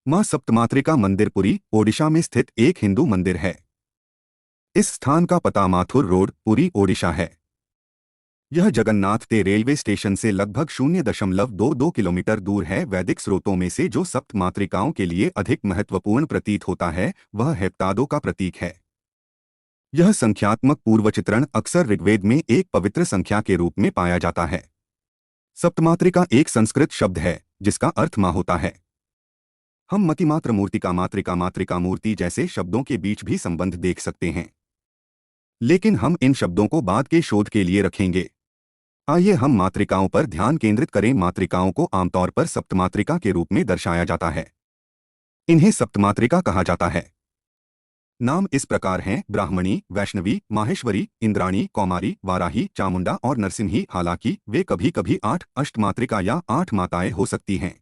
मां सप्तमातृका मंदिर पुरी, ओडिशा में स्थित एक हिंदू मंदिर है। इस स्थान का पता माथुर रोड, पुरी, ओडिशा है। यह जगन्नाथ ते रेलवे स्टेशन से लगभग 0.22 किलोमीटर दूर है। वैदिक स्रोतों में से जो सप्त मातृकाओं के लिए अधिक महत्वपूर्ण प्रतीत होता है वह हेप्तादो का प्रतीक है। यह संख्यात्मक पूर्वचित्रण अक्सर ऋग्वेद में एक पवित्र संख्या के रूप में पाया जाता है। सप्तमातृका एक संस्कृत शब्द है जिसका अर्थ मां होता है। हम मतिमात्र मूर्तिका मातृका मातृका मूर्ति जैसे शब्दों के बीच भी संबंध देख सकते हैं, लेकिन हम इन शब्दों को बाद के शोध के लिए रखेंगे। आइए हम मातृकाओं पर ध्यान केंद्रित करें। मातृकाओं को आमतौर पर सप्तमातृका के रूप में दर्शाया जाता है। इन्हें सप्तमातृका कहा जाता है। नाम इस प्रकार हैं: ब्राह्मणी, वैष्णवी, माहेश्वरी, इंद्राणी, कौमारी, वाराही, चामुंडा और नरसिंही। हालांकि वे कभी कभी 8 अष्टमातृका या 8 माताएं हो सकती हैं।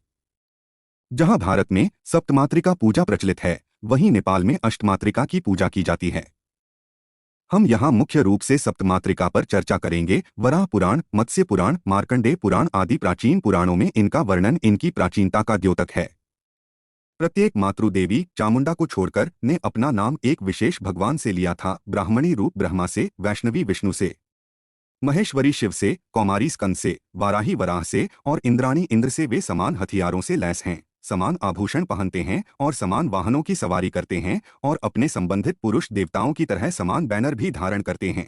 जहां भारत में सप्तमातृका पूजा प्रचलित है, वहीं नेपाल में अष्टमातृका की पूजा की जाती है। हम यहाँ मुख्य रूप से सप्तमातृका पर चर्चा करेंगे। वराह पुराण, मत्स्य पुराण, मार्कंडेय पुराण आदि प्राचीन पुराणों में इनका वर्णन इनकी प्राचीनता का द्योतक है। प्रत्येक मातृदेवी चामुंडा को छोड़कर ने अपना नाम एक विशेष भगवान से लिया था। ब्राह्मणी रूप ब्रह्मा से, वैष्णवी विष्णु से, महेश्वरी शिव से, कौमारी स्कंद से, वाराही वराह से और इंद्राणी इंद्र से। वे समान हथियारों से लैस हैं, समान आभूषण पहनते हैं और समान वाहनों की सवारी करते हैं और अपने संबंधित पुरुष देवताओं की तरह समान बैनर भी धारण करते हैं।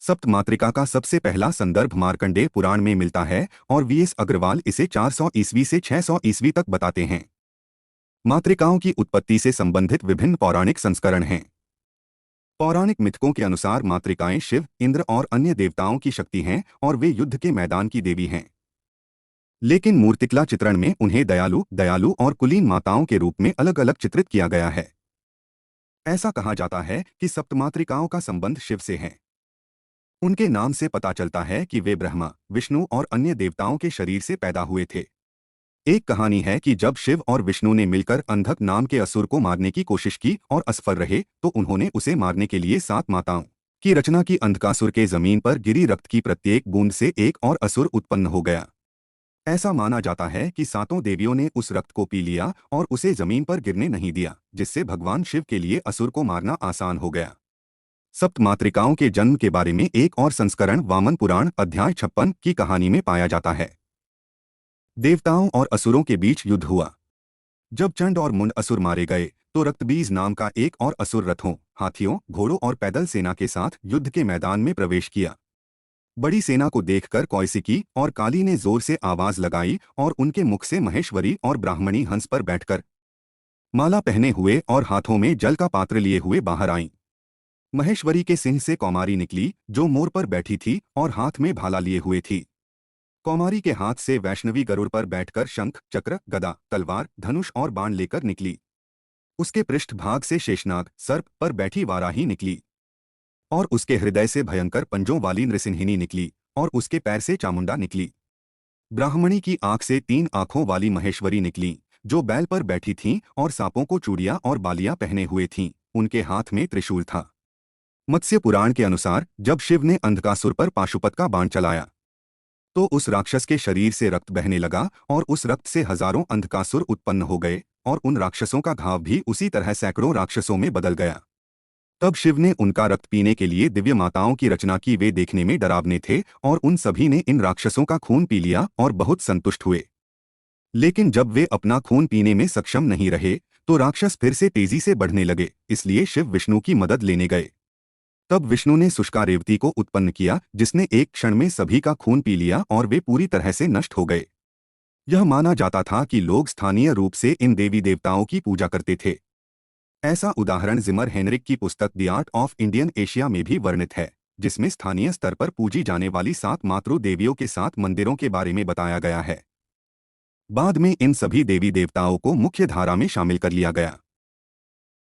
सप्त मातृका का सबसे पहला संदर्भ मार्कंडेय पुराण में मिलता है और वीएस अग्रवाल इसे 400 ईस्वी से 600 ईस्वी तक बताते हैं। मातृकाओं की उत्पत्ति से संबंधित विभिन्न पौराणिक संस्करण हैं। पौराणिक मिथकों के अनुसार मातृकाएं शिव, इंद्र और अन्य देवताओं की शक्ति हैं और वे युद्ध के मैदान की देवी हैं। लेकिन मूर्तिकला चित्रण में उन्हें दयालु और कुलीन माताओं के रूप में अलग अलग चित्रित किया गया है। ऐसा कहा जाता है कि सप्तमातृकाओं का संबंध शिव से है। उनके नाम से पता चलता है कि वे ब्रह्मा, विष्णु और अन्य देवताओं के शरीर से पैदा हुए थे। एक कहानी है कि जब शिव और विष्णु ने मिलकर अंधक नाम के असुर को मारने की कोशिश की और असफल रहे, तो उन्होंने उसे मारने के लिए 7 माताओं की रचना की। अंधकासुर के जमीन पर गिरी रक्त की प्रत्येक बूंद से एक और असुर उत्पन्न हो गया। ऐसा माना जाता है कि 7 देवियों ने उस रक्त को पी लिया और उसे जमीन पर गिरने नहीं दिया, जिससे भगवान शिव के लिए असुर को मारना आसान हो गया। सप्त मातृकाओं के जन्म के बारे में एक और संस्करण वामन पुराण अध्याय 56 की कहानी में पाया जाता है। देवताओं और असुरों के बीच युद्ध हुआ। जब चंड और मुंड असुर मारे गए तो रक्तबीज नाम का एक और असुर रथों, हाथियों, घोड़ों और पैदल सेना के साथ युद्ध के मैदान में प्रवेश किया। बड़ी सेना को देखकर कौशिकी और काली ने जोर से आवाज लगाई और उनके मुख से महेश्वरी और ब्राह्मणी हंस पर बैठकर माला पहने हुए और हाथों में जल का पात्र लिए हुए बाहर आईं। महेश्वरी के सिंह से कौमारी निकली, जो मोर पर बैठी थी और हाथ में भाला लिए हुए थी। कौमारी के हाथ से वैष्णवी गरुड़ पर बैठकर शंख, चक्र, गदा, तलवार, धनुष और बाण लेकर निकली। उसके पृष्ठभाग से शेषनाग, सर्प पर बैठी वाराही निकली और उसके हृदय से भयंकर पंजों वाली नृसिंहिनी निकली और उसके पैर से चामुंडा निकली। ब्राह्मणी की आंख से 3 आंखों वाली महेश्वरी निकली, जो बैल पर बैठी थीं और सांपों को चूड़ियां और बालियां पहने हुए थीं। उनके हाथ में त्रिशूल था। मत्स्य पुराण के अनुसार जब शिव ने अंधकासुर पर पाशुपत का बाण चलाया तो उस राक्षस के शरीर से रक्त बहने लगा और उस रक्त से हजारों अंधकासुर उत्पन्न हो गए और उन राक्षसों का घाव भी उसी तरह सैकड़ों राक्षसों में बदल गया। तब शिव ने उनका रक्त पीने के लिए दिव्य माताओं की रचना की। वे देखने में डरावने थे और उन सभी ने इन राक्षसों का खून पी लिया और बहुत संतुष्ट हुए। लेकिन जब वे अपना खून पीने में सक्षम नहीं रहे तो राक्षस फिर से तेजी से बढ़ने लगे, इसलिए शिव विष्णु की मदद लेने गए। तब विष्णु ने शुष्का रेवती को उत्पन्न किया, जिसने एक क्षण में सभी का खून पी लिया और वे पूरी तरह से नष्ट हो गए। यह माना जाता था कि लोग स्थानीय रूप से इन देवी देवताओं की पूजा करते थे। ऐसा उदाहरण जिमर हेनरिक की पुस्तक the art of Indian Asia में भी वर्णित है, जिसमें स्थानीय स्तर पर पूजी जाने वाली 7 मातृ देवियों के 7 मंदिरों के बारे में बताया गया है। बाद में इन सभी देवी देवताओं को मुख्य धारा में शामिल कर लिया गया।